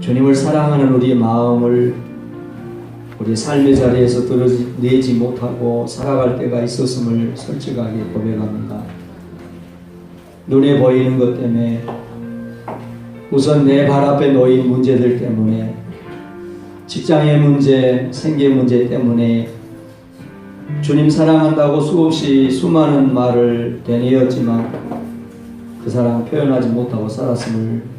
주님을 사랑하는 우리의 마음을 우리 삶의 자리에서 드러내지 못하고 살아갈 때가 있었음을 솔직하게 고백합니다. 눈에 보이는 것 때문에, 우선 내 발 앞에 놓인 문제들 때문에, 직장의 문제, 생계 문제 때문에 주님 사랑한다고 수없이 수많은 말을 되뇌었지만 그 사랑 표현하지 못하고 살았음을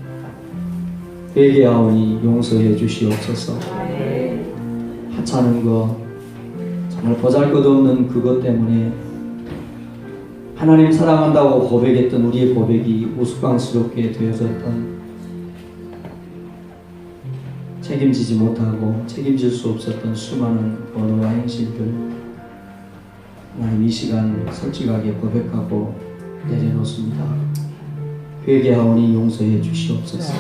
회개하오니 용서해 주시옵소서. 하찮은 거, 정말 보잘것없는 그것 때문에 하나님 사랑한다고 고백했던 우리의 고백이 우스꽝스럽게 되어졌던, 책임지지 못하고 책임질 수 없었던 수많은 언어와 행실들, 하나님 이 시간 솔직하게 고백하고 내려놓습니다. 회개하오니 용서해 주시옵소서.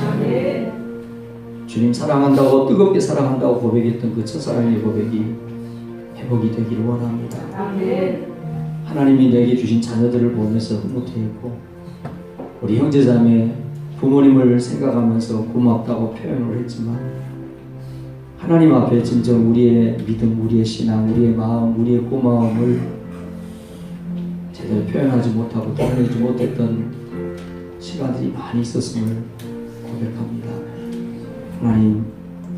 주님 사랑한다고, 뜨겁게 사랑한다고 고백했던 그 첫사랑의 고백이 회복이 되기를 원합니다. 하나님이 내게 주신 자녀들을 보면서 흐뭇해했고, 우리 형제자매 부모님을 생각하면서 고맙다고 표현을 했지만, 하나님 앞에 진정 우리의 믿음, 우리의 신앙, 우리의 마음, 우리의 고마움을 제대로 표현하지 못하고 드러내지 못했던 시간들이 많이 있었음을 고백합니다. 하나님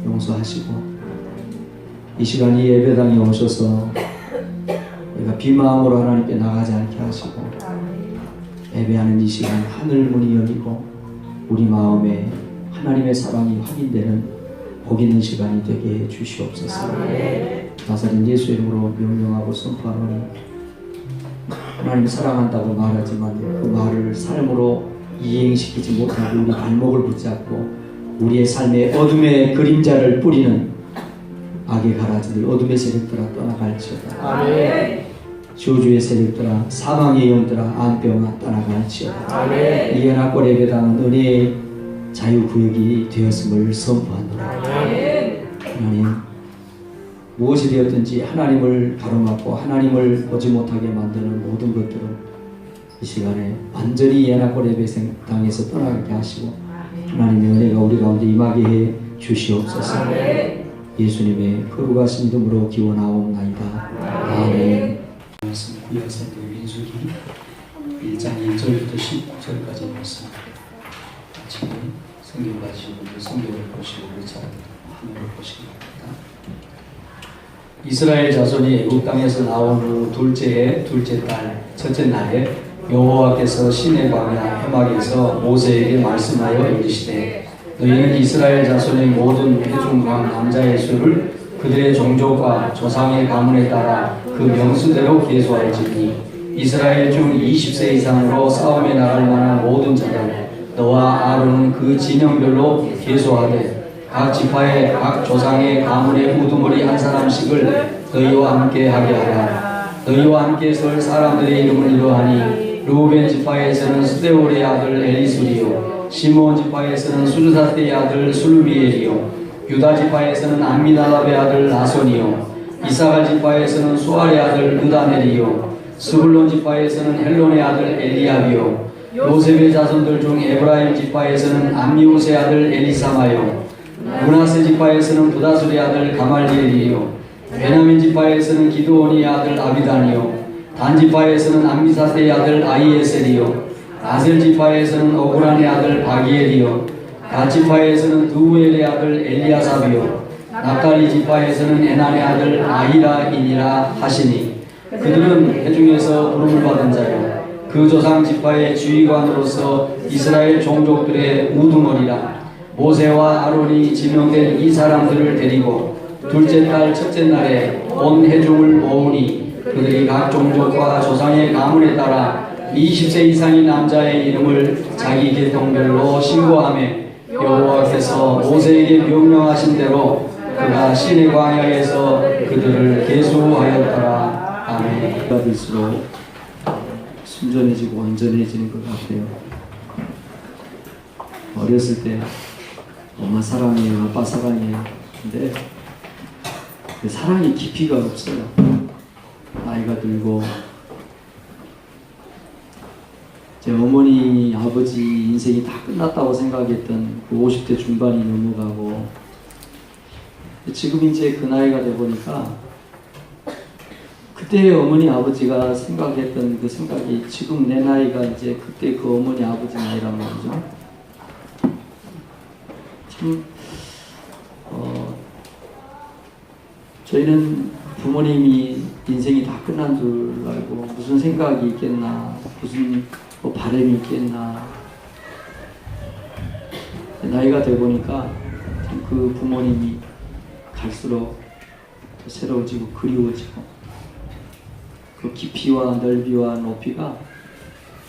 용서하시고, 이 시간 이 예배당에 오셔서 우리가 비마음으로 하나님께 나가지 않게 하시고, 예배하는 이 시간 하늘 문이 열리고 우리 마음에 하나님의 사랑이 확인되는 복 있는 시간이 되게 해 주시옵소서. 나사렛 예수 이름으로 명령하고 선포하노니, 하나님 사랑한다고 말하지만 그 말을 삶으로 이행시키지 못하고 우리 발목을 붙잡고 우리의 삶에 어둠의 그림자를 뿌리는 악의 가라지들, 어둠의 세력들아 떠나갈지어다. 저주의 세력들아, 사망의 영들아, 안병아 떠나갈지어다. 이 연합골 예배당은 은혜의 자유구역이 되었음을 선포하노라. 하나님, 무엇이 되었든지 하나님을 가로막고 하나님을 보지 못하게 만드는 모든 것들은 이 시간에 완전히 연합골 예배당에서 떠나게 하시고 하나님의 은혜가 우리 가운데 임하게 해 주시옵소서. 예수님의 거룩하신 이름으로 기원하옵나이다. 아멘. 구약성경 민수기 1장 1절부터 15절까지 말씀, 같이 성경 가지고 성경을 보시고 우리 잘 화면을 보시기 바랍니다. 이스라엘 자손이 애굽 땅에서 나온 후 둘째 달 첫째 날에 여호와께서 시내 광야 해막에서 모세에게 말씀하여 이르시되, 너희는 이스라엘 자손의 모든 회중과 남자의 수를 그들의 종족과 조상의 가문에 따라 그 명수대로 계수할지니, 이스라엘 중 20세 이상으로 싸움에 나갈 만한 모든 자들 너와 아론은 그 진영별로 계수하되, 각 지파의 각 조상의 가문의 우두머리 한 사람씩을 너희와 함께 하게 하라. 너희와 함께 설 사람들의 이름은 이러하니, 르우벤 지파에서는 스데올의 아들 엘리술이요, 시므온 지파에서는 수르사데의 아들 술루미엘이요, 유다 지파에서는 암미나답의 아들 나손이요, 이사갈 지파에서는 수알의 아들 느다넬이요, 스불론 지파에서는 헬론의 아들 엘리압이요, 요셉의 자손들 중 에브라임 지파에서는 암미우스의 아들 엘리사마요, 므낫세 지파에서는 부다술의 아들 가말리엘이요, 베냐민 지파에서는 기드온의 아들 아비단이요, 단 지파에서는 암미사스의 아들 아히에셀이요, 아셀 지파에서는 오그란의 아들 바기엘이요, 갓 지파에서는 두우엘의 아들 엘리아삽이요, 납달리 지파에서는 에난의 아들 아히라인이라 하시니, 그들은 회중에서 부름을 받은 자요, 그 조상 지파의 주의관으로서 이스라엘 종족들의 우두머리라. 모세와 아론이 지명된 이 사람들을 데리고 둘째 달 첫째 날에 온 회중을 모으니, 그들이 각 종족과 조상의 가문에 따라 20세 이상의 남자의 이름을 자기 계통별로 신고하며, 여호와께서 모세에게 명령하신 대로 그가 시내 광야에서 그들을 계수하였더라. 아멘. 될수록 순전해지고 온전해지는 것 같아요. 어렸을 때 엄마 사랑해요, 아빠 사랑해요. 근데 그 사랑이 깊이가 없어요. 나이가 들고 제 어머니, 아버지 인생이 다 끝났다고 생각했던 그 50대 중반이 넘어가고, 지금 이제 그 나이가 돼 보니까 그때 어머니, 아버지가 생각했던 그 생각이 지금 내 나이가 이제 그때 그 어머니, 아버지 나이란 말이죠. 참, 저희는 부모님이 인생이 다 끝난 줄 알고 무슨 생각이 있겠나, 무슨 뭐 바람이 있겠나. 나이가 돼 보니까 참 그 부모님이 갈수록 더 새로워지고 그리워지고, 그 깊이와 넓이와 높이가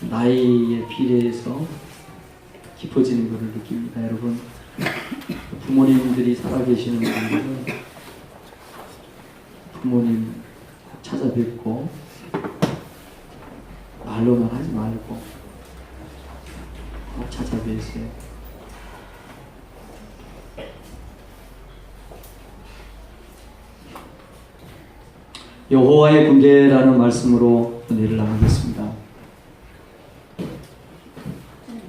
나이에 비례해서 깊어지는 것을 느낍니다. 여러분, 부모님들이 살아계시는 분들은 부모님 찾아뵙고 말로만 하지 말고 찾아뵈세요. 여호와의 군대라는 말씀으로 은혜를 나누겠습니다.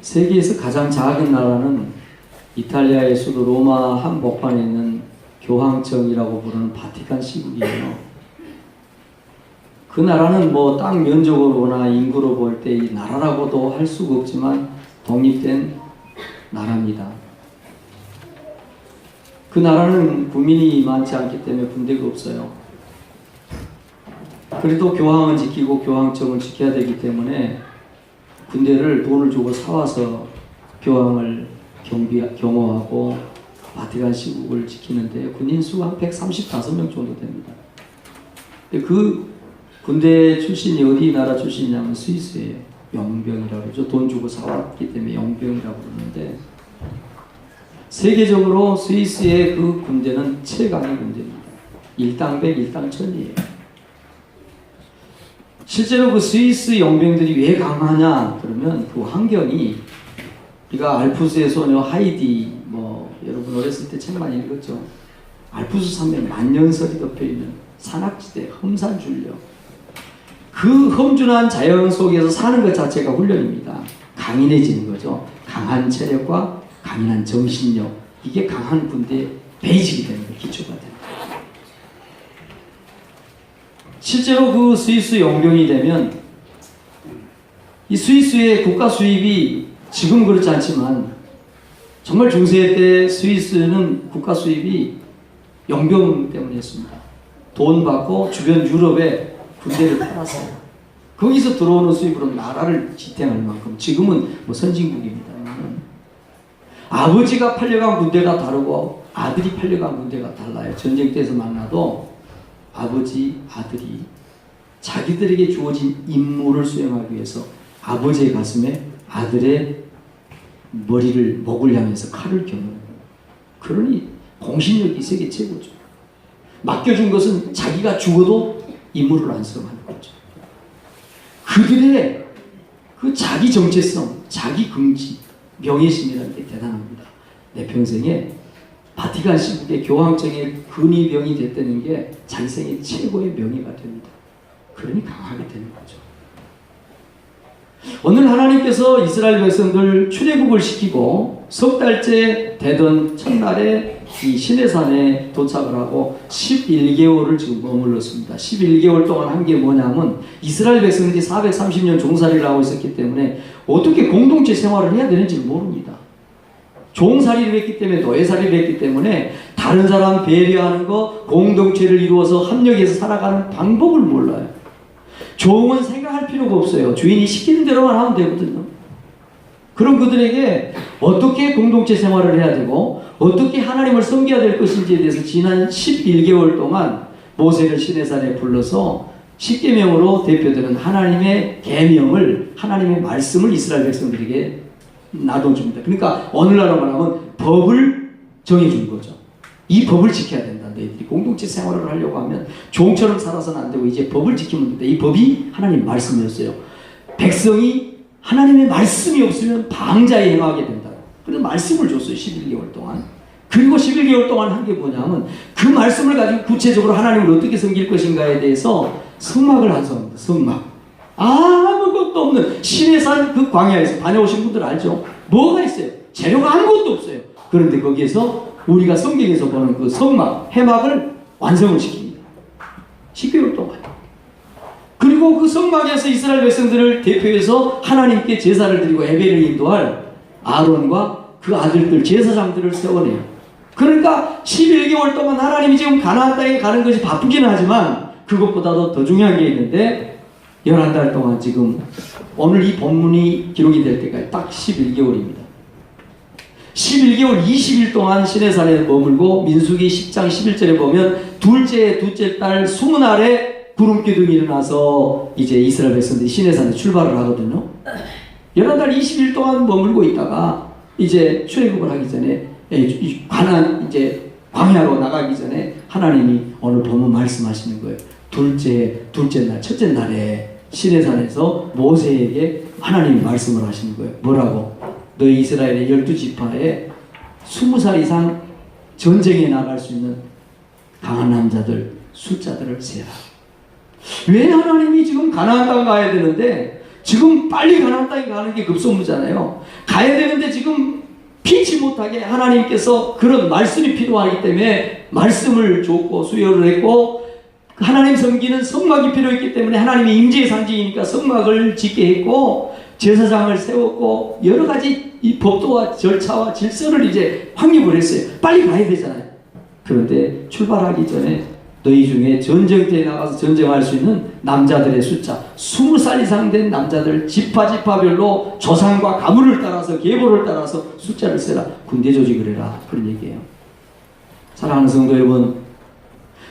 세계에서 가장 작은 나라는 이탈리아의 수도 로마 한복판에 있는 교황청이라고 부르는 바티칸 시국이에요. 그 나라는 뭐 땅 면적으로나 인구로 볼 때 이 나라라고도 할 수가 없지만 독립된 나라입니다. 그 나라는 국민이 많지 않기 때문에 군대가 없어요. 그래도 교황은 지키고 교황청을 지켜야 되기 때문에 군대를 돈을 주고 사와서 교황을 경호하고 바티칸 시국을 지키는데 군인 수가 한 135명 정도 됩니다. 그 군대 출신이 어디 나라 출신이냐면 스위스예요. 용병이라고 그러죠. 돈 주고 사왔기 때문에 용병이라고 그러는데, 세계적으로 스위스의 그 군대는 최강의 군대입니다. 일당백, 일당천이에요. 실제로 그 스위스 용병들이 왜 강하냐 그러면 그 환경이, 우리가 알프스의 소녀 하이디, 뭐 여러분 어렸을 때 책 많이 읽었죠. 알프스 산맥 만년설이 덮여있는 산악지대, 험산줄력, 그 험준한 자연 속에서 사는 것 자체가 훈련입니다. 강인해지는 거죠. 강한 체력과 강인한 정신력, 이게 강한 군대의 베이직이 되는 거예요. 기초가 되는 거예요. 실제로 그 스위스 용병이 되면 이 스위스의 국가 수입이 지금 그렇지 않지만 정말 중세 때 스위스는 국가 수입이 용병 때문에 했습니다. 돈 받고 주변 유럽에 군대를 팔았어요. 거기서 들어오는 수입으로 나라를 지탱할 만큼, 지금은 뭐 선진국입니다만, 아버지가 팔려간 군대가 다르고 아들이 팔려간 군대가 달라요. 전쟁 때에서 만나도 아버지, 아들이 자기들에게 주어진 임무를 수행하기 위해서 아버지의 가슴에 아들의 머리를, 목을 향해서 칼을 겨누는 거예요. 그러니 공신력이 세계 최고죠. 맡겨준 것은 자기가 죽어도 임무를 완수하는 거죠. 그들의 그 자기 정체성, 자기 긍지, 명예심이라는 게 대단합니다. 내 평생에 바티칸 시국의 교황청의 근위병이 됐다는 게 자기 생애 최고의 명예가 됩니다. 그러니 강하게 되는 거죠. 오늘 하나님께서 이스라엘 백성들 출애굽을 시키고 석 달째 되던 첫날에 이 시내산에 도착을 하고 11개월을 지금 머물렀습니다. 11개월 동안 한 게 뭐냐면, 이스라엘 백성들이 430년 종살이를 하고 있었기 때문에 어떻게 공동체 생활을 해야 되는지 모릅니다. 종살이를 했기 때문에, 노예살이를 했기 때문에 다른 사람 배려하는 거, 공동체를 이루어서 합력해서 살아가는 방법을 몰라요. 종은 생각할 필요가 없어요. 주인이 시키는 대로만 하면 되거든요. 그럼 그들에게 어떻게 공동체 생활을 해야 되고 어떻게 하나님을 섬겨야 될 것인지에 대해서 지난 11개월 동안 모세를 시내산에 불러서 십계명으로 대표되는 하나님의 계명을, 하나님의 말씀을 이스라엘 백성들에게 나눠줍니다. 그러니까 오늘날로 말하면 법을 정해준 거죠. 이 법을 지켜야 된다. 너희들이 공동체 생활을 하려고 하면 종처럼 살아서는 안 되고 이제 법을 지키면 된다. 이 법이 하나님 말씀이었어요. 백성이 하나님의 말씀이 없으면 방자에 행하게 된다. 그래서 말씀을 줬어요. 11개월 동안. 그리고 11개월 동안 한 게 뭐냐면 그 말씀을 가지고 구체적으로 하나님을 어떻게 섬길 것인가에 대해서 성막을 완성합니다. 성막. 아무것도 아무것도 없는 시내산 그 광야에서 다녀오신 분들 알죠? 뭐가 있어요? 재료가 아무것도 없어요. 그런데 거기에서 우리가 성경에서 보는 그 성막, 해막을 완성을 시킵니다. 10개월 동안. 그리고 그 성막에서 이스라엘 백성들을 대표해서 하나님께 제사를 드리고 예배를 인도할 아론과 그 아들들, 제사장들을 세워내요. 그러니까 11개월 동안 하나님이 지금 가나안 땅에 가는 것이 바쁘기는 하지만 그것보다도 더 중요한 게 있는데 11달 동안 지금 오늘 이 본문이 기록이 될 때까지 딱 11개월입니다. 11개월 20일 동안 시내산에 머물고 민수기 10장 11절에 보면 둘째 달 20날에 구름기둥이 일어나서 이제 이스라엘 백성들이 시내산에 출발을 하거든요. 11달 20일 동안 머물고 있다가 이제 출애굽을 하기 전에 가나안 이제 광야로 나가기 전에 하나님이 오늘 보면 말씀하시는 거예요. 둘째 날, 첫째 날에 시내산에서 모세에게 하나님이 말씀을 하시는 거예요. 뭐라고? 너희 이스라엘의 12지파에 20살 이상 전쟁에 나갈 수 있는 강한 남자들 숫자들을 세라. 왜 하나님이 지금 가나안 땅 가야 되는데 지금 빨리 가나안 땅에 가는 게 급선무잖아요. 가야 되는데 지금 피치 못하게 하나님께서 그런 말씀이 필요하기 때문에 말씀을 줬고 수요를 했고 하나님 섬기는 성막이 필요했기 때문에 하나님의 임재의 상징이니까 성막을 짓게 했고 제사장을 세웠고 여러 가지 이 법도와 절차와 질서를 이제 확립을 했어요. 빨리 가야 되잖아요. 그런데 출발하기 전에 너희 중에 전쟁터에 나가서 전쟁할 수 있는 남자들의 숫자 20살 이상 된 남자들 지파별로 조상과 가문을 따라서 계보를 따라서 숫자를 세라. 군대 조직을 해라. 그런 얘기예요. 사랑하는 성도 여러분,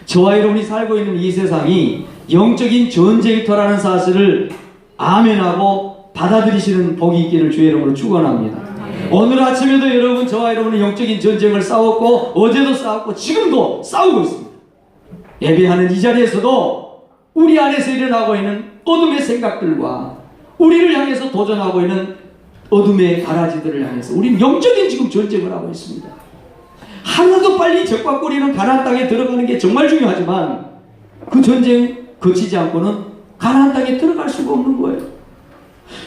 저와 여러분이 살고 있는 이 세상이 영적인 전쟁터라는 사실을 아멘하고 받아들이시는 복이 있기를 주의 이름으로 축원합니다. 오늘 아침에도 여러분, 저와 여러분은 영적인 전쟁을 싸웠고 어제도 싸웠고 지금도 싸우고 있습니다. 예배하는 이 자리에서도 우리 안에서 일어나고 있는 어둠의 생각들과 우리를 향해서 도전하고 있는 어둠의 가라지들을 향해서 우리는 영적인 지금 전쟁을 하고 있습니다. 하나도 빨리 적과 꼬리는 가나안 땅에 들어가는 게 정말 중요하지만 그 전쟁 거치지 않고는 가나안 땅에 들어갈 수가 없는 거예요.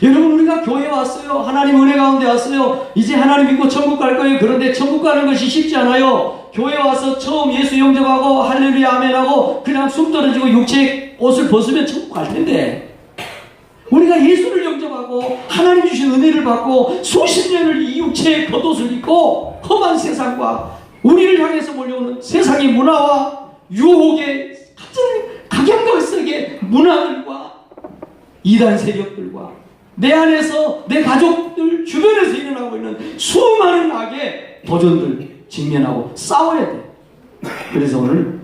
여러분, 우리가 교회에 왔어요. 하나님 은혜 가운데 왔어요. 이제 하나님 믿고 천국 갈 거예요. 그런데 천국 가는 것이 쉽지 않아요. 교회에 와서 처음 예수 영접하고 할렐루야 아멘하고 그냥 숨 떨어지고 육체 옷을 벗으면 천국 갈 텐데 우리가 예수를 영접하고 하나님 주신 은혜를 받고 수십 년을 이 육체의 겉옷을 입고 험한 세상과 우리를 향해서 몰려오는 세상의 문화와 유혹의 각양각색의 문화들과 이단 세력들과 내 안에서 내 가족들 주변에서 일어나고 있는 수많은 악의 도전들 직면하고 싸워야 돼. 그래서 오늘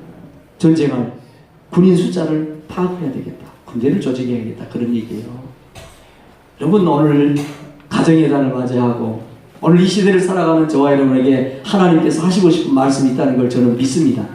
전쟁할 군인 숫자를 파악해야 되겠다. 군대를 조직해야겠다. 그런 얘기예요. 여러분, 오늘 가정의 달을 맞이하고 오늘 이 시대를 살아가는 저와 여러분에게 하나님께서 하시고 싶은 말씀이 있다는 걸 저는 믿습니다.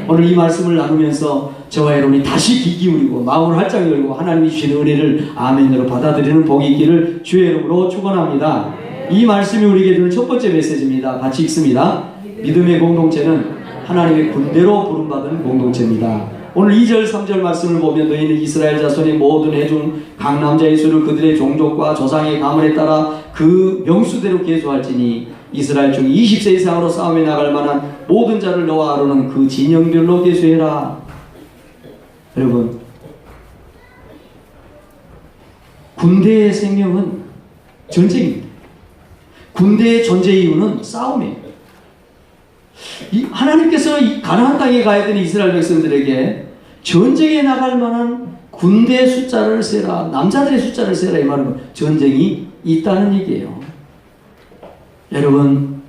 오늘 이 말씀을 나누면서 저와 여러분이 다시 귀 기울이고 마음을 활짝 열고 하나님이 주시는 은혜를 아멘으로 받아들이는 복이 있기를 주의 이름으로 축원합니다. 이 말씀이 우리에게 주는 첫 번째 메시지입니다. 같이 읽습니다. 믿음의 공동체는 하나님의 군대로 부름받은 공동체입니다. 오늘 2절 3절 말씀을 보면 너희는 이스라엘 자손의 모든 회중 각 남자의 수를 그들의 종족과 조상의 가문에 따라 그 명수대로 계수할지니 이스라엘 중 20세 이상으로 싸움에 나갈 만한 모든 자를 너와 아론은 그 진영별로 계수해라. 여러분, 군대의 생명은 전쟁입니다. 군대의 존재 이유는 싸움이에요. 하나님께서 이 가나안 땅에 가야 되는 이스라엘 백성들에게 전쟁에 나갈 만한 군대 숫자를 세라, 남자들의 숫자를 세라, 이 말은 전쟁이 있다는 얘기예요. 여러분,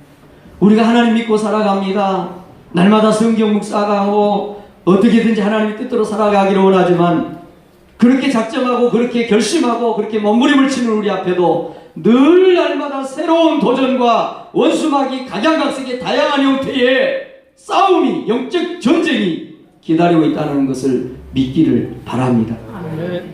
우리가 하나님 믿고 살아갑니다. 날마다 성경 묵상하고 어떻게든지 하나님의 뜻대로 살아가기를 원하지만 그렇게 작정하고 그렇게 결심하고 그렇게 몸부림을 치는 우리 앞에도 늘 날마다 새로운 도전과 원수막이 각양각색의 다양한 형태의 싸움이, 영적 전쟁이 기다리고 있다는 것을 믿기를 바랍니다.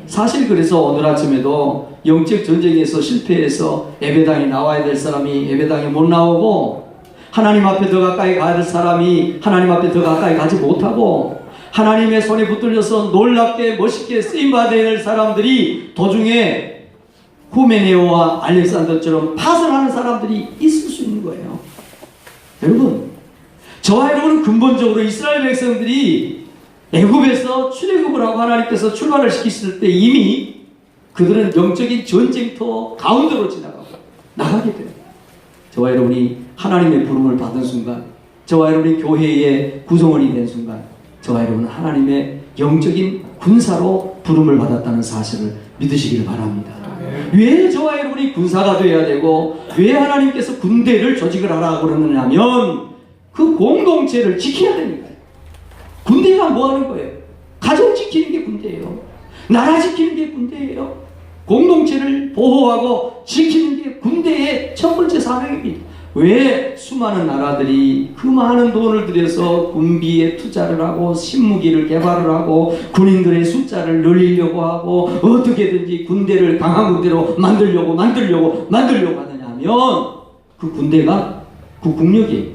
사실 그래서 오늘 아침에도 영적 전쟁에서 실패해서 예배당에 나와야 될 사람이 예배당에 못 나오고 하나님 앞에 더 가까이 가야 될 사람이 하나님 앞에 더 가까이 가지 못하고 하나님의 손에 붙들려서 놀랍게 멋있게 쓰임받아야 될 사람들이 도중에 후메네오와 알렉산더처럼 파선하는 사람들이 있을 수 있는 거예요. 여러분, 저와 여러분은 근본적으로 이스라엘 백성들이 애굽에서 출애굽을 하고 하나님께서 출발을 시키실 때 이미 그들은 영적인 전쟁터 가운데로 나가게 됩니다. 저와 여러분이 하나님의 부름을 받은 순간, 저와 여러분이 교회의 구성원이 된 순간, 저와 여러분은 하나님의 영적인 군사로 부름을 받았다는 사실을 믿으시기를 바랍니다. 왜 저와 여러분이 군사가 되어야 되고 왜 하나님께서 군대를 조직을 하라고 그러느냐면 그 공동체를 지켜야 됩니다. 군대가 뭐 하는 거예요? 가정 지키는 게 군대예요. 나라 지키는 게 군대예요. 공동체를 보호하고 지키는 게 군대의 첫 번째 사명입니다. 왜 수많은 나라들이 그 많은 돈을 들여서 군비에 투자를 하고 신무기를 개발을 하고 군인들의 숫자를 늘리려고 하고 어떻게든지 군대를 강한 군대로 만들려고 하느냐 하면 그 군대가 그 국력이에요.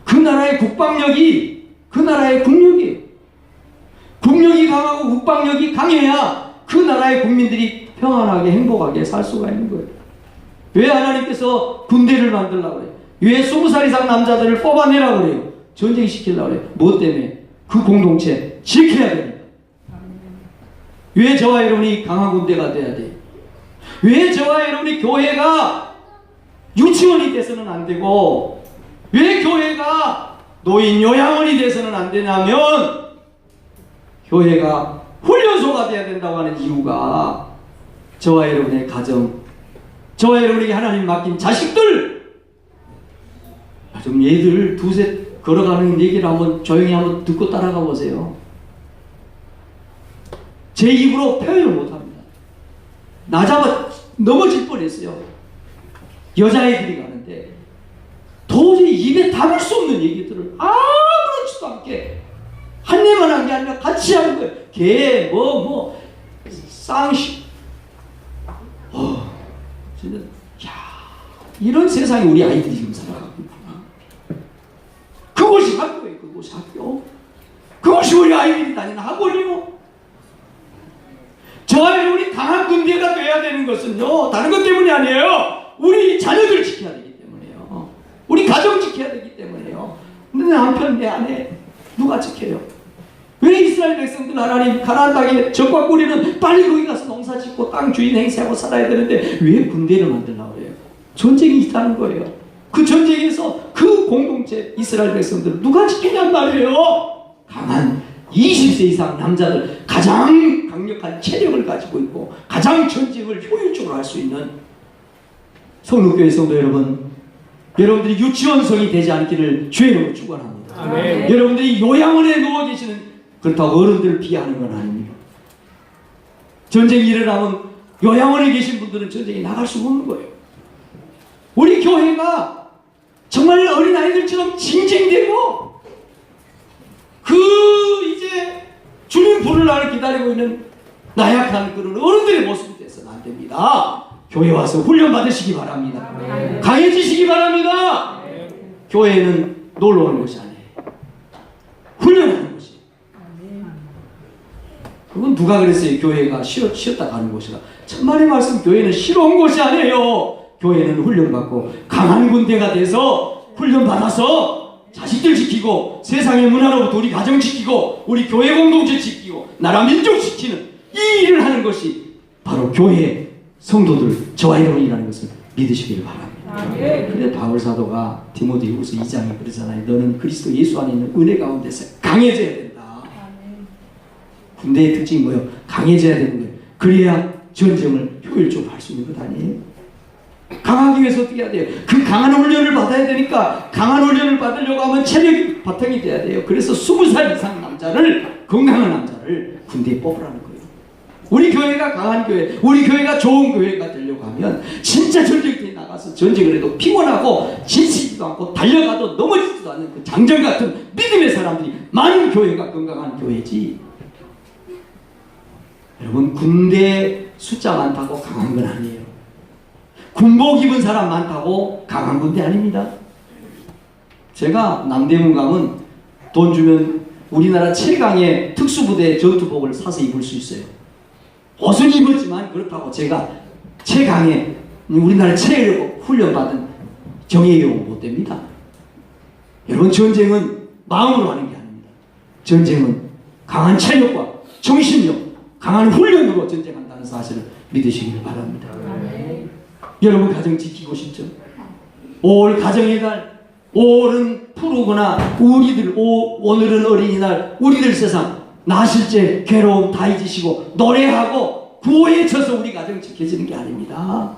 그 나라의 국방력이 그 나라의 국력이에요. 국력이 강하고 국방력이 강해야 그 나라의 국민들이 평안하게 행복하게 살 수가 있는 거예요. 왜 하나님께서 군대를 만들려고 그래요? 왜 20살 이상 남자들을 뽑아내라고 그래요? 전쟁시키려고 그래요? 뭐 때문에? 그 공동체 지켜야 됩니다. 왜 저와 여러분이 강한 군대가 돼야 돼요? 왜 저와 여러분이 교회가 유치원이 돼서는 안 되고 왜 교회가 노인 요양원이 돼서는 안 되냐면 교회가 훈련소가 돼야 된다고 하는 이유가 저와 여러분의 가정, 저와 여러분에게 하나님 맡긴 자식들, 좀 얘들 두세 걸어가는 얘기를 한번 조용히 한번 듣고 따라가 보세요. 제 입으로 표현을 못합니다. 나 잡아 넘어질 뻔했어요. 여자애들이 가는데 도저히 입에 담을 수 없는 얘기들을 아무렇지도 않게 한내만 한 게 아니라 같이 하는 거예요. 개, 쌍시. 진짜, 야, 이런 세상에 우리 아이들이 지금 살아가고 있구나. 그것이 학교예요, 그것이 학교. 그것이 우리 아이들이 다니는 학원이고. 저와 여러분이 강한 군대가 돼야 되는 것은요, 다른 것 때문이 아니에요. 우리 자녀들 지켜야 되기 때문에요. 우리 가정 지켜야 되기 때문에요. 근데 내 남편, 내 아내, 누가 지켜요? 왜 이스라엘 백성들 하나님 가나안 땅에 적과 꿀이는 빨리 거기 가서 농사 짓고 땅 주인 행세하고 살아야 되는데 왜 군대를 만들려고 해요? 전쟁이 있다는 거예요. 그 전쟁에서 그 공동체 이스라엘 백성들 누가 지키냔 말이에요. 강한 20세 이상 남자들, 가장 강력한 체력을 가지고 있고 가장 전쟁을 효율적으로 할 수 있는 성록교회 성도 여러분, 여러분들이 유치원성이 되지 않기를 주의 이름으로 축원합니다. 아멘. 여러분들이 요양원에 누워 계시는, 그렇다고 어른들을 비하하는 건 아닙니다. 전쟁이 일어나면 요양원에 계신 분들은 전쟁에 나갈 수가 없는 거예요. 우리 교회가 정말 어린아이들처럼 징징대고 이제 주님 부를 날을 기다리고 있는 나약한 그런 어른들의 모습이 돼서는 안 됩니다. 교회 와서 훈련 받으시기 바랍니다. 강해지시기 바랍니다. 교회는 놀러 오는 것이 아니에요. 훈련하는 것이. 그건 누가 그랬어요? 교회가 쉬었다 가는 곳이라. 천만의 말씀, 교회는 쉬러 온 곳이 아니에요. 교회는 훈련받고 강한 군대가 돼서 훈련받아서 자식들 지키고 세상의 문화로부터 우리 가정 지키고 우리 교회 공동체 지키고 나라 민족 지키는 이 일을 하는 것이 바로 교회 성도들, 저와 여러분이라는 것을 믿으시기를 바랍니다. 그래 바울 사도가 디모데후서 2장에 그러잖아요. 너는 그리스도 예수 안에 있는 은혜 가운데서 강해져야 된다. 군대의 특징이 뭐예요? 강해져야 되는 거예요. 그래야 전쟁을 효율적으로 할 수 있는 것 아니에요? 강하기 위해서 어떻게 해야 돼요? 그 강한 훈련을 받아야 되니까 강한 훈련을 받으려고 하면 체력이 바탕이 돼야 돼요. 그래서 20살 이상 남자를, 건강한 남자를 군대에 뽑으라는 거예요. 우리 교회가 강한 교회, 우리 교회가 좋은 교회가 되려고 하면 진짜 전쟁터에 나가서 전쟁을 해도 피곤하고 지치지도 않고 달려가도 넘어지지도 않는 그 장정 같은 믿음의 사람들이 많은 교회가 건강한 교회지. 여러분, 군대 숫자 많다고 강한 건 아니에요. 군복 입은 사람 많다고 강한 군대 아닙니다. 제가 남대문 가면 돈 주면 우리나라 최강의 특수부대 전투복을 사서 입을 수 있어요. 옷은 입었지만 그렇다고 제가 최강의 우리나라 최고 훈련받은 정예용 못 됩니다. 여러분, 전쟁은 마음으로 하는 게 아닙니다. 전쟁은 강한 체력과 정신력, 강한 훈련으로 전쟁한다는 사실을 믿으시길 바랍니다. 여러분, 가정 지키고 싶죠? 올 가정의 달, 올은 푸르구나. 오늘은 어린이날, 우리들 세상 나실제 괴로움 다 잊으시고 노래하고 구호에 져서 우리 가정 지켜지는 게 아닙니다.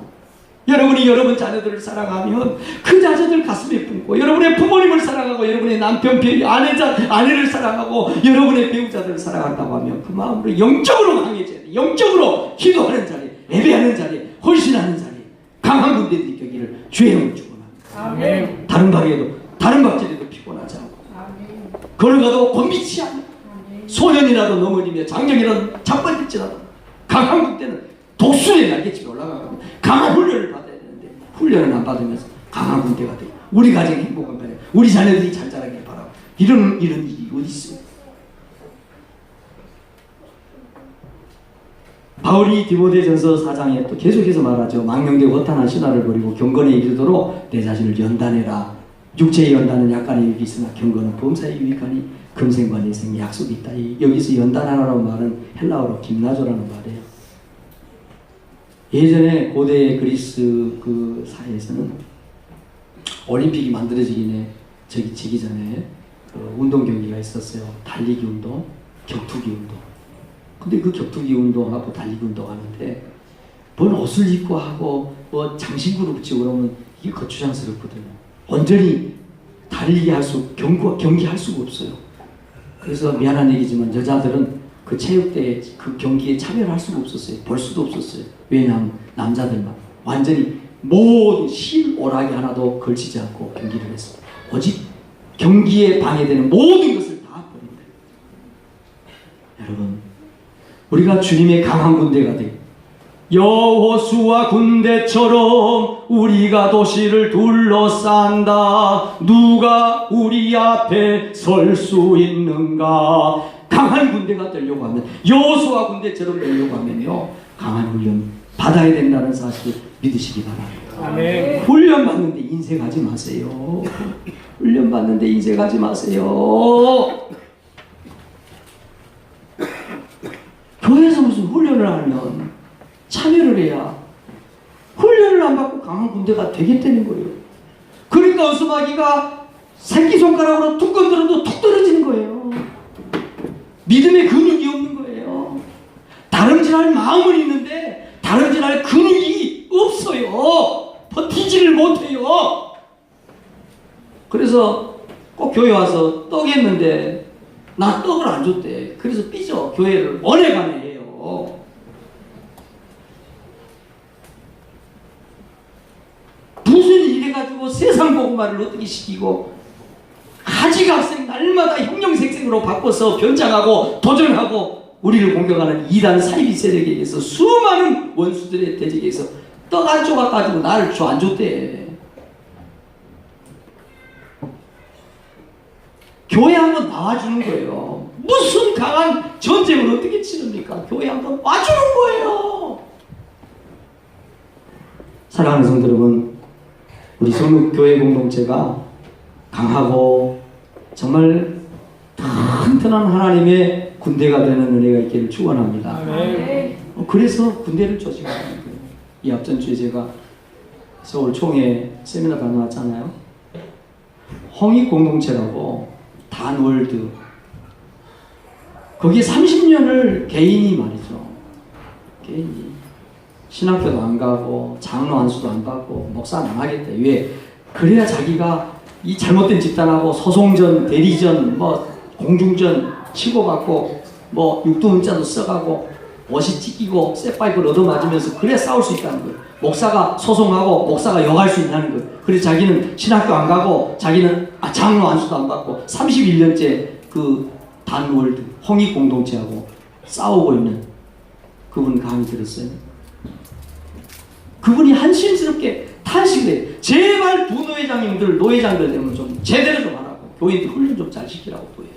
여러분이 여러분 자녀들을 사랑하면 그 자녀들 가슴에 품고, 여러분의 부모님을 사랑하고, 여러분의 남편, 아내를 사랑하고, 여러분의 배우자들을 사랑한다고 하면 그 마음으로 영적으로 강해져야 돼. 영적으로 기도하는 자리, 예배하는 자리, 헌신하는 자리, 강한 군대들이 껴기를 주의 이름으로 축원합니다. 다른 다른 박질에도 피곤하지 않고, 걸어가도 곤비치 않고, 소년이라도 넘어지며 장정이라도 자빠질지라도 강한 군대는 독수리의 날개치고 올라가고 강한 훈련을 받아야 되는데, 훈련을 안 받으면서 강한 군대가 돼. 우리 가정이 행복한 거예요. 우리 자녀들이 잘 자라길 바라고. 이런 일이 어디 있어요? 바울이 디모데전서 4장에 또 계속해서 말하죠. 망령되고 허탄한 신화를 버리고 경건에 이르도록 내 자신을 연단해라. 육체의 연단은 약간의 유익이 있으나 경건은 범사에 유익하니 금생과 내생에 약속이 있다. 여기서 연단하라는 말은 헬라어로 김나조라는 말이에요. 예전에 고대 그리스 그 사회에서는 올림픽이 만들어지기 전에 운동 경기가 있었어요. 달리기 운동, 격투기 운동. 근데 그 격투기 운동하고 달리기 운동 하는데 뭔 옷을 입고 하고 뭐 장신구를 붙이고 그러면 이게 거추장스럽거든요. 온전히 달리기 경기할 수가 없어요. 그래서 미안한 얘기지만 여자들은 그 체육대회 그 경기에 참여를 할 수가 없었어요. 볼 수도 없었어요. 왜냐하면 남자들만 완전히 모든 실오락이 하나도 걸치지 않고 경기를 했어요. 오직 경기에 방해되는 모든 것을 다 버립니다. 여러분, 우리가 주님의 강한 군대가 되고 여호수아 군대처럼 우리가 도시를 둘러싼다. 누가 우리 앞에 설 수 있는가? 강한 군대가 되려고 하면, 여호수아 군대처럼 되려고 하면요, 강한 훈련 받아야 된다는 사실을 믿으시기 바랍니다. 아멘. 훈련 받는데 인색하지 마세요. 훈련 받는데 인색하지 마세요. 교회에서 무슨 훈련을 하면 참여를 해야 훈련을 안 받고 강한 군대가 되겠다는 거예요. 그러니까 어수마기가 새끼손가락으로 툭 건드려도 툭 떨어지는 거예요. 믿음의 근육이 없는 거예요. 다름질할 마음은 있는데 다름질할 근육이 없어요. 버티지를 못해요. 그래서 꼭 교회 와서 떡했는데 나 떡을 안 줬대. 그래서 삐져. 교회를 원해가네 해요. 무슨 일 해가지고 세상 복음화를 어떻게 시키고 가지각색 날마다 형형색색으로 바꿔서 변장하고 도전하고 우리를 공격하는 이단 사이비 세력에 의해서 수많은 원수들의 대적에 의해서 떡 한 조각 가지고 나를 안 줬대. 교회 한번 나와주는 거예요. 무슨 강한 전쟁을 어떻게 치릅니까? 교회 한번 와주는 거예요. 사랑하는 성도 여러분, 우리 성육교회 공동체가 강하고 정말 튼튼한 하나님의 군대가 되는 은혜가 있기를 축원합니다. 그래서 군대를 조직하는 거예요. 이 앞전주에 제가 서울 총회 세미나 다녀왔잖아요. 홍익공동체라고 단월드, 거기에 30년을 개인이 말이죠. 개인이 신학교도 안 가고 장로 안수도 안 받고 목사 안 하겠대. 왜? 그래야 자기가 이 잘못된 집단하고 소송전, 대리전, 뭐 공중전 치고받고 뭐 육두문자도 써가고 옷이 찢기고 쇠파이프를 얻어맞으면서 그래야 싸울 수 있다는 거예요. 목사가 소송하고 목사가 욕할 수 있다는 거예요. 그래서 자기는 신학교 안 가고 자기는 장로 안수도 안 받고 31년째 그 단월드 홍익공동체하고 싸우고 있는 그분 강의 들었어요. 그분이 한심스럽게 탄식을 해요. 제발 부노회장님들, 노회장들 되면 좀 제대로 좀 하라고. 교인들 훈련 좀 잘 시키라고 또 해요.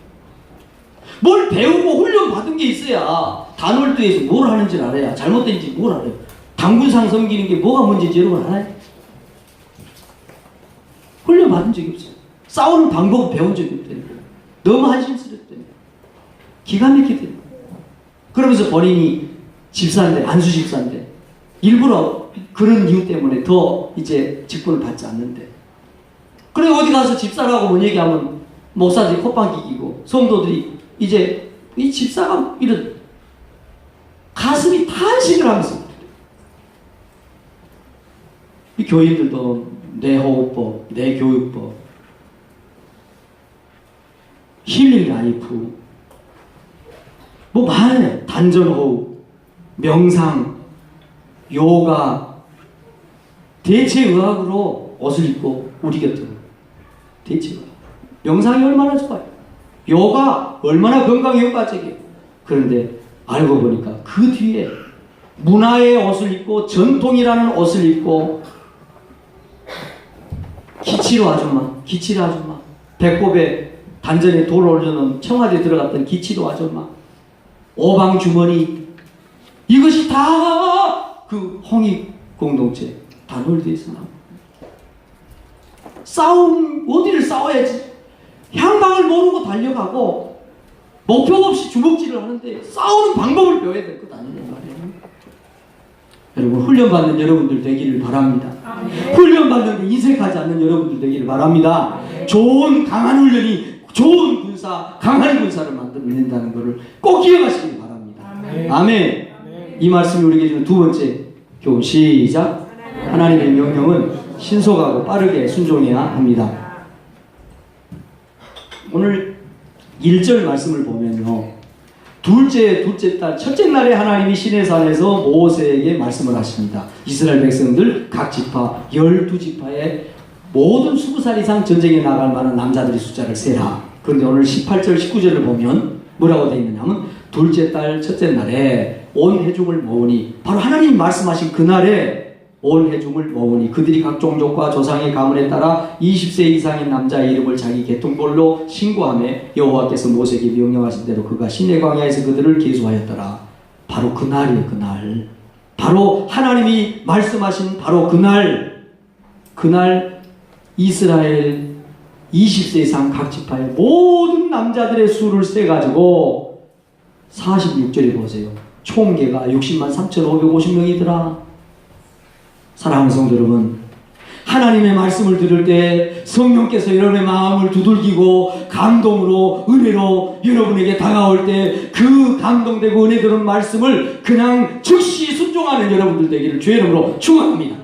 뭘 배우고 훈련 받은 게 있어야 단월드에서 뭘 하는지 알아야, 잘못된지 뭘 알아요. 장군상 섬기는 게 뭐가 문제인지 여러분 알아요? 훈련 받은 적이 없어요. 싸우는 방법을 배운 적이 없대요. 너무 한심스럽대요. 기가 막히대요. 그러면서 본인이 집사인데, 안수 집사인데, 일부러 그런 이유 때문에 더 이제 직분을 받지 않는데. 그래, 어디 가서 집사라고 뭔 얘기하면 목사들이 콧방 끼기고, 성도들이 이제 이 집사가 이런 가슴이 탄식을 하면서 이 교인들도 내 호흡법, 내 교육법, 힐링 라이프, 뭐 많아요. 단전호흡, 명상, 요가, 대체의학으로 옷을 입고 우리 곁으로. 대체의학. 명상이 얼마나 좋아요. 요가 얼마나 건강에 효과적이에요. 그런데 알고 보니까 그 뒤에 문화의 옷을 입고 전통이라는 옷을 입고 기치로 아줌마, 배꼽에 단전에 돌 올려놓은 청와대 들어갔던 기치로 아줌마, 오방 주머니, 이것이 다 그 홍익 공동체 단월대에서 나옵니다. 어디를 싸워야지? 향방을 모르고 달려가고 목표 없이 주먹질을 하는데 싸우는 방법을 배워야 될 것 아니냐 말이에요. 여러분, 훈련받는 여러분들 되기를 바랍니다. 훈련받는데 인색하지 않는 여러분들 되기를 바랍니다. 좋은 강한 훈련이 좋은 군사, 강한 군사를 만들어낸다는 것을 꼭 기억하시기 바랍니다. 아멘. 이 말씀이 우리에게 주는 두 번째 교훈, 시작. 하나님의 명령은 신속하고 빠르게 순종해야 합니다. 오늘 1절 말씀을 보면요, 둘째 달 첫째 날에 하나님이 시내산에서 모세에게 말씀을 하십니다. 이스라엘 백성들 각 지파 12지파의 모든 20살 이상 전쟁에 나갈 만한 남자들의 숫자를 세라. 그런데 오늘 18절 19절을 보면 뭐라고 되어 있느냐면, 둘째 달 첫째 날에 온 회중을 모으니, 바로 하나님이 말씀하신 그날에 온 회중을 모으니 그들이 각 종족과 조상의 가문에 따라 20세 이상의 남자의 이름을 자기 계통별로 신고하며 여호와께서 모세에게 명령하신 대로 그가 시내 광야에서 그들을 계수하였더라. 바로 그날이에요. 그날, 바로 하나님이 말씀하신 바로 그날 이스라엘 20세 이상 각 지파의 모든 남자들의 수를 세가지고 46절에 보세요. 총계가 60만 3,550명이더라. 사랑하는 성도 여러분, 하나님의 말씀을 들을 때 성령께서 여러분의 마음을 두들기고 감동으로, 은혜로 여러분에게 다가올 때 그 감동되고 은혜 들은 말씀을 그냥 즉시 순종하는 여러분들 되기를 주의 이름으로 축원합니다.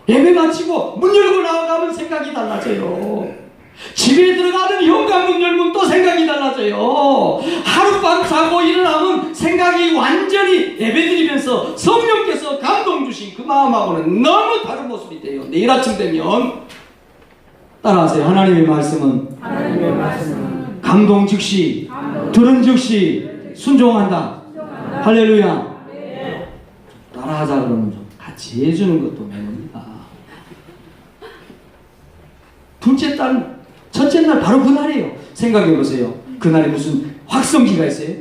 예배 마치고 문 열고 나가면 생각이 달라져요. 집에 들어가는 현관문 열면 또 생각이 달라져요. 하룻밤 자고 일어나면 생각이 완전히 예배드리면서 성령께서 감동 주신 그 마음하고는 너무 다른 모습이 돼요. 내일 아침 되면 따라하세요. 하나님의 말씀은 감동 즉시, 들은 즉시 순종한다. 할렐루야. 따라하자 그러면 좀 같이 해주는 것도 매너입니다. 첫째 날 바로 그날이에요. 생각해보세요. 그날에 무슨 확성기가 있어요?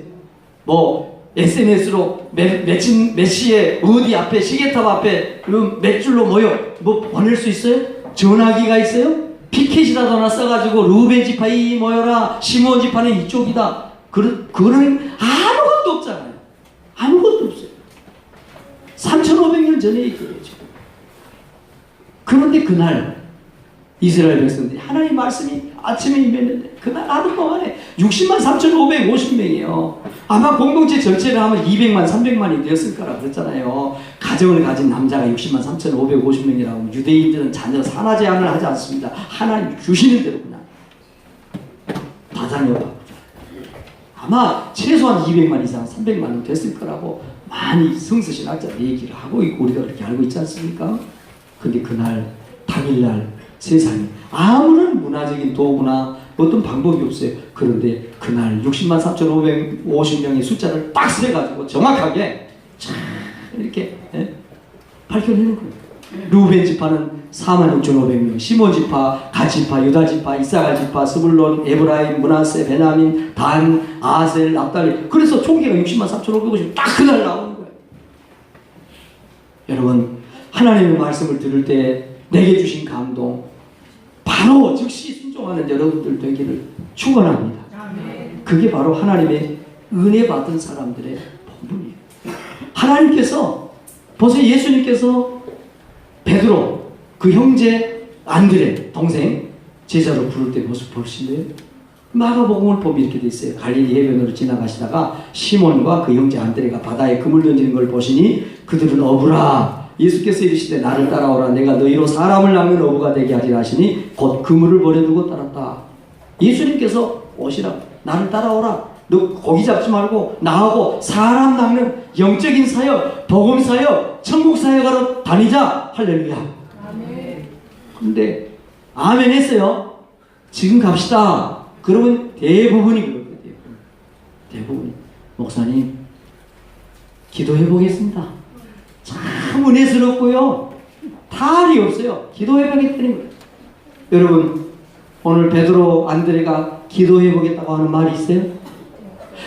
뭐 SNS로 몇 시에 어디 앞에 시계탑 앞에 몇 줄로 모여 뭐 보낼 수 있어요? 전화기가 있어요? 피켓이라도 하나 써가지고 루벤 지파 이 모여라, 시므온 지파는 이쪽이다. 그런 아무것도 없잖아요. 아무것도 없어요. 3,500년 전에 얘기해요. 그런데 그날 이스라엘 백성들이 하나님 말씀이 아침에 임했는데 그날 하루 동안에 60만 3,550명이에요. 아마 공동체 전체를 하면 200만 300만이 되었을 거라 그랬잖아요. 가정을 가진 남자가 60만 3,550명이라고. 유대인들은 자녀 산하 제한을 하지 않습니다. 하나님 주시는 대로 그냥 다 자녀가 아마 최소한 200만 이상 300만은 됐을 거라고 많이 성서신학자들이 얘기를 하고 있고 우리가 그렇게 알고 있지 않습니까? 근데 그날 당일날 세상에 아무런 문화적인 도구나 어떤 방법이 없어요. 그런데 그날 60만 3,550명의 숫자를 딱 세가지고 정확하게 이렇게 밝혀내는 거예요. 루벤 지파는 46,500명, 시몬 지파, 갓 지파, 유다 지파, 이사갈 지파, 스불론, 에브라임, 므낫세, 베냐민, 단, 아셀, 납달리. 그래서 총계가 60만 3,550명 딱 그날 나오는 거예요. 여러분, 하나님의 말씀을 들을 때 내게 주신 감동, 바로 즉시 순종하는 여러분들 되기를 축원합니다. 그게 바로 하나님의 은혜 받은 사람들의 본분이에요. 하나님께서, 벌써 예수님께서 베드로, 그 형제 안드레 동생 제자로 부를 때 모습 보실래요? 마가복음을 보면 이렇게 돼 있어요. 갈릴리 해변으로 지나가시다가 시몬과 그 형제 안드레가 바다에 그물 던지는 걸 보시니 그들은 어부라. 예수께서 이르시되 나를 따라오라. 내가 너희로 사람을 낚는 어부가 되게 하리라 하시니 곧 그물을 버려두고 따랐다. 예수님께서 오시라. 나를 따라오라. 너 고기 잡지 말고 나하고 사람 낚는 영적인 사역, 복음 사역, 천국 사역하러 다니자. 할렐루야. 근데 아멘 했어요. 지금 갑시다. 그러면 대부분이 그렇거든요. 대부분이. 목사님, 기도해 보겠습니다. 참 은혜스럽고요. 탈이 없어요. 기도해 보겠다는 거예요. 여러분, 오늘 베드로 안드레가 기도해 보겠다고 하는 말이 있어요?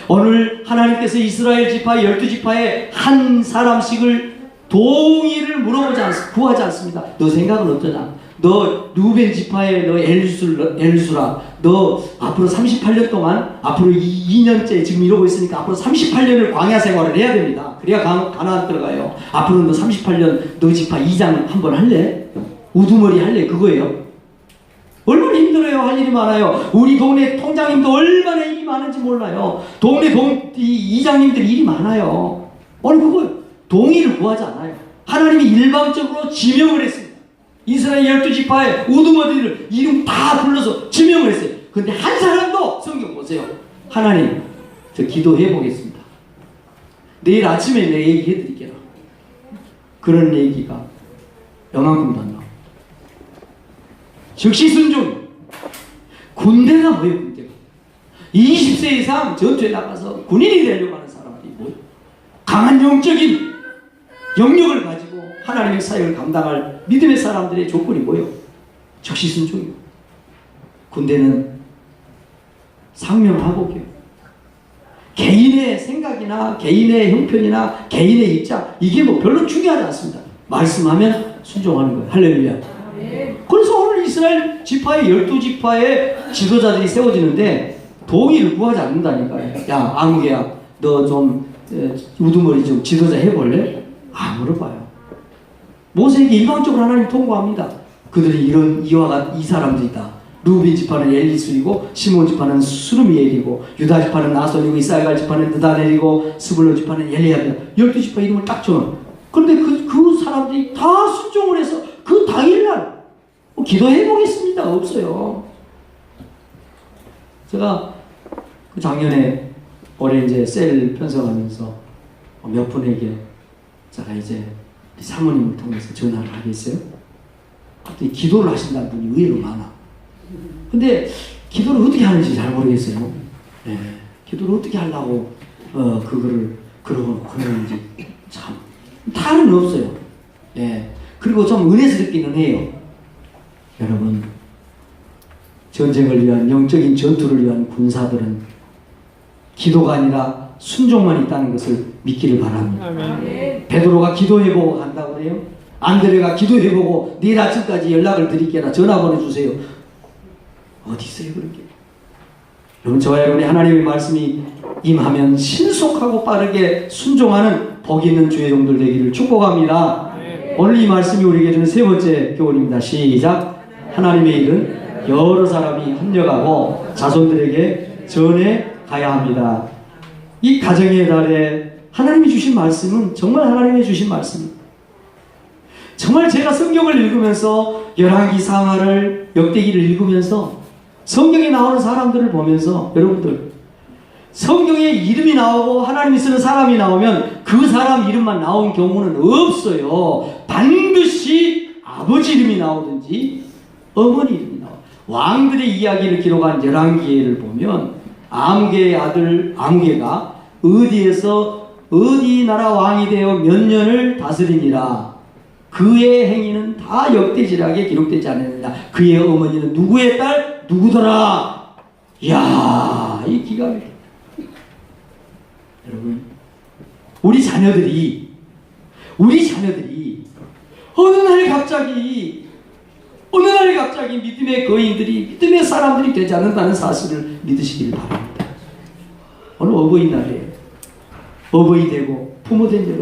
오늘 하나님께서 이스라엘 지파 12지파에 한 사람씩을 동의를 구하지 않습니다. 너 생각은 어떠냐? 너 루벤 지파에 너 엘수라, 너 앞으로 38년 동안, 앞으로 2년째 지금 이러고 있으니까 앞으로 38년을 광야 생활을 해야 됩니다. 그래야 가나안 들어가요. 앞으로 너 38년 너 지파 2장 한번 할래? 우두머리 할래? 그거예요. 얼마나 힘들어요. 할 일이 많아요. 우리 동네 통장님도 얼마나 일이 많은지 몰라요. 동네 이장님들 일이 많아요. 아니 그거 동의를 구하지 않아요. 하나님이 일방적으로 지명을 했습니다. 이스라엘 12지파의 우두머리를 이름 다 불러서 지명을 했어요. 근데 한 사람도, 성경 보세요. 하나님, 저 기도해 보겠습니다. 내일 아침에 내 얘기해 드릴게요. 그런 얘기가 영한금도 안 나와. 즉시 순종. 군대가 뭐예요, 군대가? 20세 이상 전투에 나가서 군인이 되려고 하는 사람들이 뭐예요? 강한 영적인 영역을 가지고 하나님의 사역을 감당할 믿음의 사람들의 조건이 뭐예요? 즉시 순종이요. 군대는 상명하복이요. 개인의 생각이나 개인의 형편이나 개인의 입장, 이게 뭐 별로 중요하지 않습니다. 말씀하면 순종하는 거예요. 할렐루야. 그래서 오늘 이스라엘 지파의 12지파의 지도자들이 세워지는데 동의를 구하지 않는다니까요. 야, 아무개야, 너 좀 우두머리 좀 지도자 해볼래? 안 물어봐요. 모세에게 일방적으로 하나님 통보합니다. 그들이 이 사람들이다. 루벤 지파는 엘리술이고, 시몬 지파는 수르미엘이고, 유다 지파는 나손이고, 이사갈 지파는 느다넬이고, 스불론 지파는 엘리야입니다. 12지파 이름을 딱 줘놓은. 그런데 그 사람들이 다 순종을 해서 그 당일날 기도해 보겠습니다. 없어요. 제가 그 작년에 올해 이제 셀 편성하면서 몇 분에게 제가 이제 사모님을 통해서 전화를 하겠어요. 그랬더니 기도를 하신다는 분이 의외로 많아. 근데 기도를 어떻게 하는지 잘 모르겠어요. 네. 기도를 어떻게 하려고 그거를 그러는지 참 탈은 없어요. 예. 그리고 좀 은혜스럽기는 해요. 여러분, 전쟁을 위한, 영적인 전투를 위한 군사들은 기도가 아니라 순종만 있다는 것을 믿기를 바랍니다. 아멘. 베드로가 기도해보고 간다고 그래요. 안드레가 기도해보고 내일 아침까지 연락을 드릴게라, 전화 보내주세요. 어디 있어요 그런 게? 여러분, 저와 여러분이 하나님의 말씀이 임하면 신속하고 빠르게 순종하는 복 있는 주의 종들 되기를 축복합니다. 오늘 이 말씀이 우리에게 주는 세 번째 교훈입니다. 시작. 하나님의 일은 여러 사람이 협력하고 자손들에게 전해 가야 합니다. 이 가정의 달에 하나님이 주신 말씀은 정말 하나님이 주신 말씀입니다. 정말 제가 성경을 읽으면서 열왕기 상하를 역대기를 읽으면서 성경에 나오는 사람들을 보면서 여러분들, 성경에 이름이 나오고 하나님이 쓰는 사람이 나오면 그 사람 이름만 나온 경우는 없어요. 반드시 아버지 이름이 나오든지 어머니 이름이 나와요. 왕들의 이야기를 기록한 열왕기를 보면 아무개의 아들 아무개가 어디에서 어디 나라 왕이 되어 몇 년을 다스리니라. 그의 행위는 다 역대지략에 기록되지 않느냐. 그의 어머니는 누구의 딸? 누구더라? 이야, 이 기가 막혀. 여러분, 우리 자녀들이 우리 자녀들이 어느 날 갑자기 믿음의 거인들이, 믿음의 사람들이 되지 않는다는 사실을 믿으시기를 바랍니다. 오늘 어버이날에 어버이 되고 부모된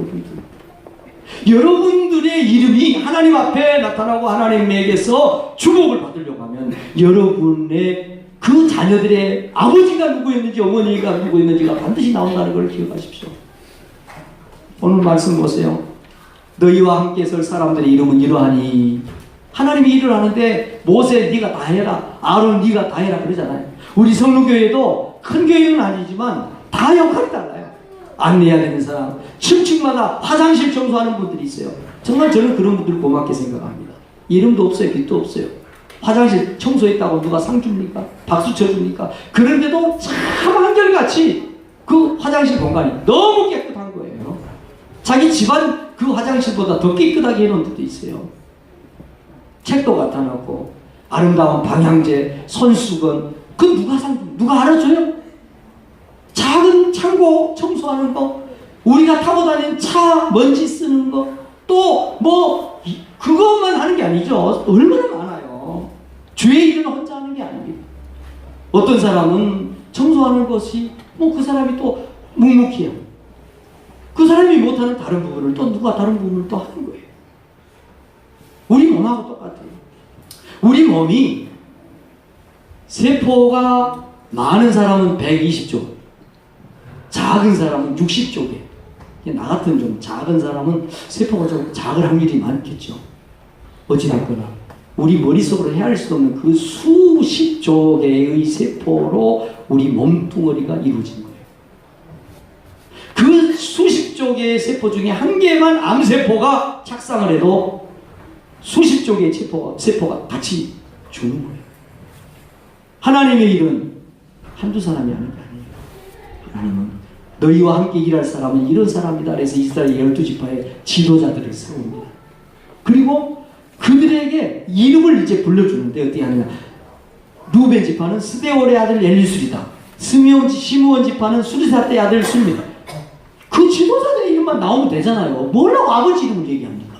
여러분들의 이름이 하나님 앞에 나타나고 하나님에게서 축복을 받으려고 하면 여러분의 그 자녀들의 아버지가 누구였는지 어머니가 누구였는지가 반드시 나온다는 걸 기억하십시오. 오늘 말씀 보세요. 너희와 함께 설 사람들의 이름은 이러하니. 하나님이 일을 하는데 모세 네가 다 해라, 아론 네가 다 해라 그러잖아요. 우리 성로교회도 큰 교회는 아니지만 다 역할이 달라요. 안내해야 되는 사람, 층층마다 화장실 청소하는 분들이 있어요. 정말 저는 그런 분들 고맙게 생각합니다. 이름도 없어요, 빛도 없어요. 화장실 청소했다고 누가 상 줍니까? 박수 쳐줍니까? 그런데도 참 한결같이 그 화장실 공간이 너무 깨끗한 거예요. 자기 집안 그 화장실보다 더 깨끗하게 해놓은 데도 있어요. 책도 갖다 놓고 아름다운 방향제, 손수건, 그 누가 알아줘요? 작은 창고 청소하는 거, 우리가 타고 다니는 차 먼지 쓰는 거, 또 뭐 그것만 하는 게 아니죠. 얼마나 많아요. 주의 일은 혼자 하는 게 아닙니다. 어떤 사람은 청소하는 것이 뭐 그 사람이 또 묵묵해요. 그 사람이 못하는 다른 부분을 또 누가 다른 부분을 또 하는 거예요. 우리 몸하고 똑같아요. 우리 몸이 세포가 많은 사람은 120조, 작은 사람은 60조개. 나 같은 좀 작은 사람은 세포가 좀 작을 확률이 많겠죠. 어찌됐거나 우리 머릿속으로 헤아릴 수 없는 그 수십 개의 세포로 우리 몸뚱어리가 이루어진 거예요. 그 수십 개의 세포 중에 한 개만 암세포가 착상을 해도 수십 개의 세포가 같이 죽는 거예요. 하나님의 일은 한두 사람이 하는 게 아니에요. 하나님은 너희와 함께 일할 사람은 이런 사람이다. 그래서 이스라엘 12지파의 지도자들을 세웁니다. 그리고 그들에게 이름을 이제 불러주는데 어떻게 하느냐. 루벤 지파는 스데올의 아들 엘리술이다. 시므온 지파는 수리사떼의 아들 술미다. 그 지도자들의 이름만 나오면 되잖아요. 뭐라고 아버지 이름을 얘기합니까?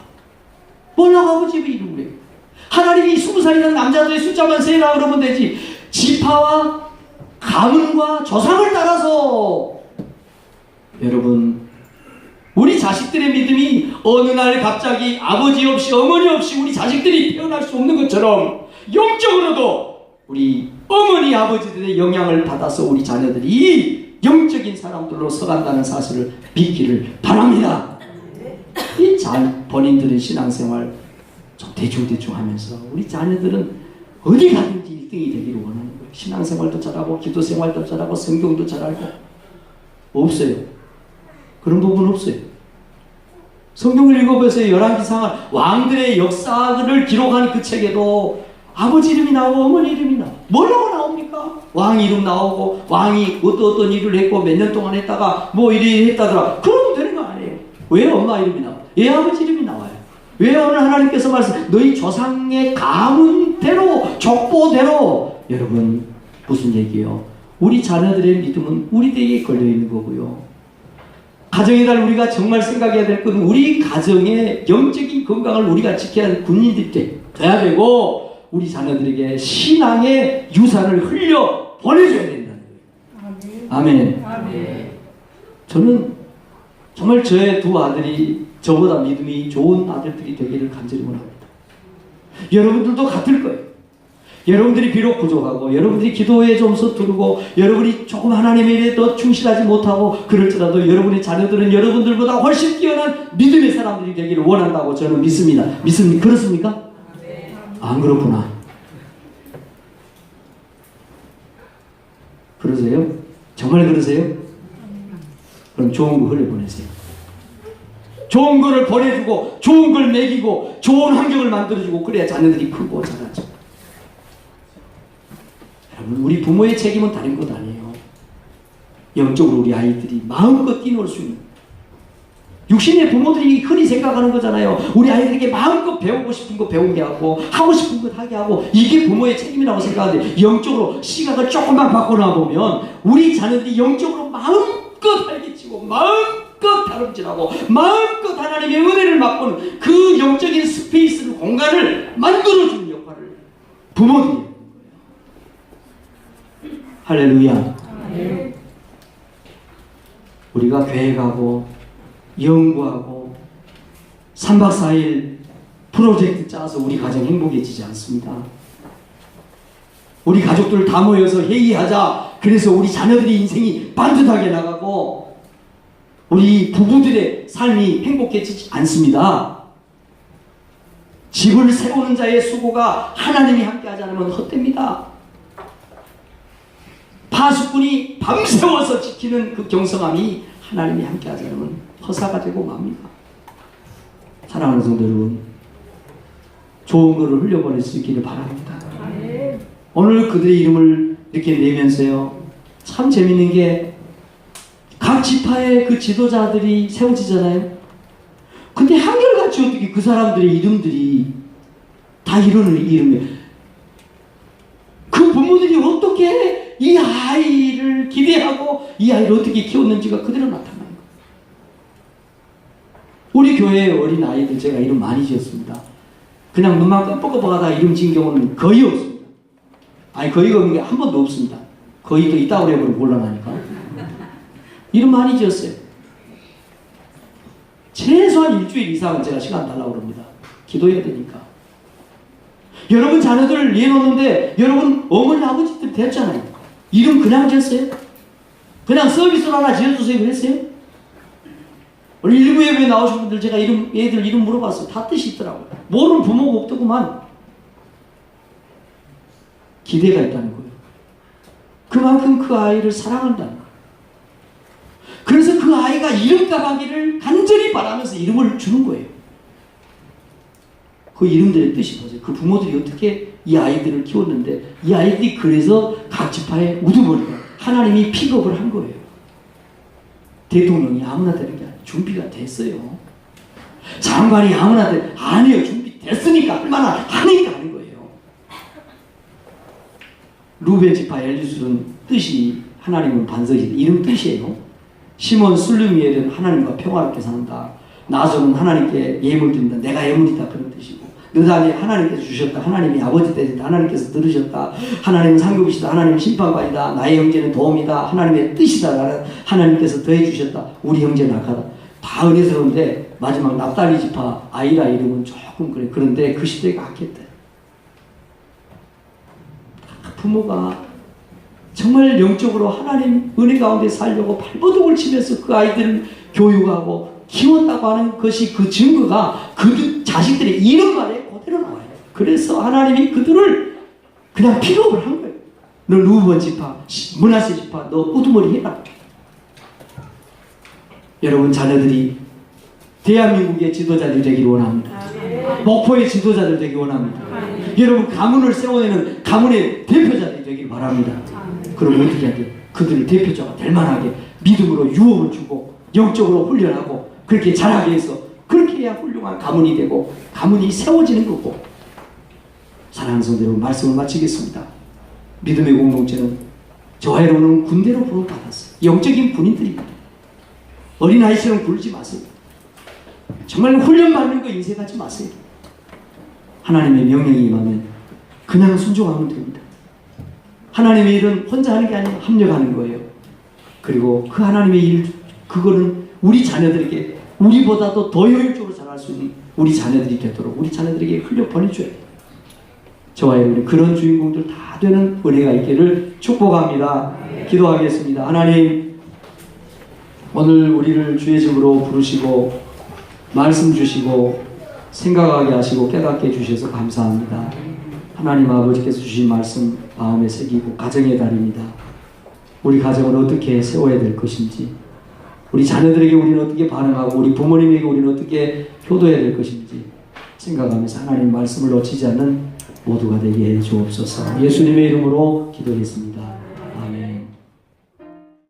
뭐라고 아버지 이름을 해요? 하나님이 20살이라는 남자들의 숫자만 세라 그러면 되지. 지파와 가문과 조상을 따라서. 여러분, 우리 자식들의 믿음이 어느 날 갑자기 아버지 없이 어머니 없이 우리 자식들이 태어날 수 없는 것처럼 영적으로도 우리 어머니 아버지들의 영향을 받아서 우리 자녀들이 영적인 사람들로 서간다는 사실을 믿기를 바랍니다. 이 본인들의 신앙생활 좀 대충 하면서 우리 자녀들은 어디 가든지 1등이 되기를 원하는 거예요. 신앙생활도 잘하고 기도생활도 잘하고 성경도 잘하고. 없어요. 그런 부분 없어요. 성경을 읽어보세요. 열왕기상을 왕들의 역사를 기록한 그 책에도 아버지 이름이 나오고 어머니 이름이 나오고 뭐라고 나옵니까? 왕 이름 나오고 왕이 어떤 일을 했고 몇 년 동안 했다가 뭐 이리 했다더라. 그러면 되는 거 아니에요. 왜 엄마 이름이 나와요? 왜 아버지 이름이 나와요? 왜 오늘 하나님께서 말씀 너희 조상의 가문대로 족보대로. 여러분 무슨 얘기예요? 우리 자녀들의 믿음은 우리에게 걸려있는 거고요. 가정의 달 우리가 정말 생각해야 될 것은 우리 가정의 영적인 건강을 우리가 지켜야 할 군인들이 돼야 되고 우리 자녀들에게 신앙의 유산을 흘려 보내줘야 된다는 거예요. 아멘. 아멘. 저는 정말 저의 두 아들이 저보다 믿음이 좋은 아들들이 되기를 간절히 원합니다. 여러분들도 같을 거예요. 여러분들이 비록 부족하고 여러분들이 기도에 좀 서투르고 여러분이 조금 하나님에 대해 더 충실하지 못하고 그럴지라도 여러분의 자녀들은 여러분들보다 훨씬 뛰어난 믿음의 사람들이 되기를 원한다고 저는 믿습니다. 그렇습니까? 안 그렇구나. 그러세요? 정말 그러세요? 그럼 좋은 거 흘려보내세요. 좋은 거를 보내주고 좋은 걸 먹이고 좋은 환경을 만들어주고 그래야 자녀들이 크고 자라죠. 여러분 우리 부모의 책임은 다른 것 아니에요. 영적으로 우리 아이들이 마음껏 뛰놀 수 있는 육신의 부모들이 흔히 생각하는 거잖아요. 우리 아이들에게 마음껏 배우고 싶은 거 배우게 하고 하고 싶은 거 하게 하고 이게 부모의 책임이라고 생각하는데 영적으로 시각을 조금만 바꿔놔보면 우리 자녀들이 영적으로 마음껏 활기치고 마음껏 다름질하고 마음껏 하나님 하나님의 은혜를 맛보는 그 영적인 스페이스를, 공간을 만들어주는 역할을 부모들이 하는 거예요. 할렐루야. 우리가 교회 가고 연구하고 3박 4일 프로젝트 짜서 우리 가정 행복해지지 않습니다. 우리 가족들 다 모여서 회의하자. 그래서 우리 자녀들의 인생이 반듯하게 나가고 우리 부부들의 삶이 행복해지지 않습니다. 집을 세우는 자의 수고가 하나님이 함께하지 않으면 헛됩니다. 파수꾼이 밤새워서 지키는 그 경성함이 하나님이 함께하지 않으면 허사가 되고 맙니다. 사랑하는 성도 여러분, 좋은 것을 흘려보낼 수 있기를 바랍니다. 오늘 그들의 이름을 이렇게 내면서요, 참 재밌는 게 각 지파의 그 지도자들이 세워지잖아요. 근데 한결같이 어떻게 그 사람들의 이름들이 다 이런 이름이에요. 그 부모들이 어떻게 이 아이를 기대하고 이 아이를 어떻게 키웠는지가 그대로 나타나요. 우리 교회의 어린 아이들 제가 이름 많이 지었습니다. 그냥 눈만 깜빡깜빡하다 이름 지은 경우는 거의 없습니다. 아니 거의 없는 게 한 번도 없습니다. 거의 또 있다고 해버리면 곤란하니까. 이름 많이 지었어요. 최소한 일주일 이상은 제가 시간 달라고 그럽니다. 기도해야 되니까. 여러분 자녀들을 내놓는데 여러분 어머니 아버지들 됐잖아요. 이름 그냥 지었어요? 그냥 서비스로 하나 지어주세요 그랬어요? 오늘 일부 예배에 나오신 분들 제가 애들 이름 물어봤어요. 다 뜻이 있더라고요. 모르는 부모가 없더구만. 기대가 있다는 거예요. 그만큼 그 아이를 사랑한다는 거예요. 그래서 그 아이가 이름값 하기를 간절히 바라면서 이름을 주는 거예요. 그 이름들의 뜻이 뭐죠? 그 부모들이 어떻게 이 아이들을 키웠는데 이 아이들이 그래서 각 지파의 우두머리가 하나님이 픽업을 한 거예요. 대통령이 아무나 되는 게 아니에요. 준비가 됐어요. 장관이 아무나 돼. 아니에요. 준비됐으니까 얼마나 하니까 하는 거예요. 루벤 지파 엘리술은 뜻이 하나님은 반석이다. 이름 뜻이에요. 시몬 술루미엘은 하나님과 평화롭게 산다. 나소는 하나님께 예물 드린다. 내가 예물이다. 그런 뜻이고. 느단이 하나님께서 주셨다. 하나님이 아버지 되신다. 하나님께서 들으셨다. 하나님은 상급이시다. 하나님은 심판관이다. 나의 형제는 도움이다. 하나님의 뜻이다. 하나님께서 더해주셨다. 우리 형제는 악하다. 다 은혜스러운데 마지막 납달리 지파 아이라 이름은 조금 그래. 그런데 그 시대가 악했대. 부모가 정말 영적으로 하나님 은혜 가운데 살려고 발버둥을 치면서 그 아이들을 교육하고 키웠다고 하는 것이 그 증거가 그 자식들의 이름만에 그대로 나와요. 그래서 하나님이 그들을 그냥 픽업을 한 거예요. 너 루번 지파, 므낫세 지파, 너 우두머리 해라. 여러분 자녀들이 대한민국의 지도자들이 되기를 원합니다. 목포의 지도자들 되기 원합니다. 여러분 가문을 세워내는 가문의 대표자들이 되기를 바랍니다. 그럼 어떻게 해야 돼? 그들을 대표자가 될 만하게 믿음으로 유업을 주고 영적으로 훈련하고 그렇게 자라게 해서 그렇게 해야 훌륭한 가문이 되고 가문이 세워지는 거고. 사랑하는 성도 여러분, 말씀을 마치겠습니다. 믿음의 공동체는 저와 여러분은 군대로 부름받았어요. 영적인 군인들입니다. 어린아이처럼 굴지 마세요. 정말 훈련받는 거 인색하지 마세요. 하나님의 명령이 임하면 그냥 순종하면 됩니다. 하나님의 일은 혼자 하는 게 아니라 합력하는 거예요. 그리고 그 하나님의 일, 그거는 우리 자녀들에게 우리보다도 더 효율적으로 잘할 수 있는 우리 자녀들이 되도록 우리 자녀들에게 흘려 보내줘야 돼요. 저와 여러분이 그런 주인공들 다 되는 은혜가 있기를 축복합니다. 기도하겠습니다. 하나님, 오늘 우리를 주의 집으로 부르시고 말씀 주시고 생각하게 하시고 깨닫게 해주셔서 감사합니다. 하나님 아버지께서 주신 말씀 마음에 새기고 가정의 달입니다. 우리 가정을 어떻게 세워야 될 것인지, 우리 자녀들에게 우리는 어떻게 반응하고 우리 부모님에게 우리는 어떻게 효도해야 될 것인지 생각하면서 하나님 말씀을 놓치지 않는 모두가 되게 해 주옵소서. 예수님의 이름으로 기도했습니다.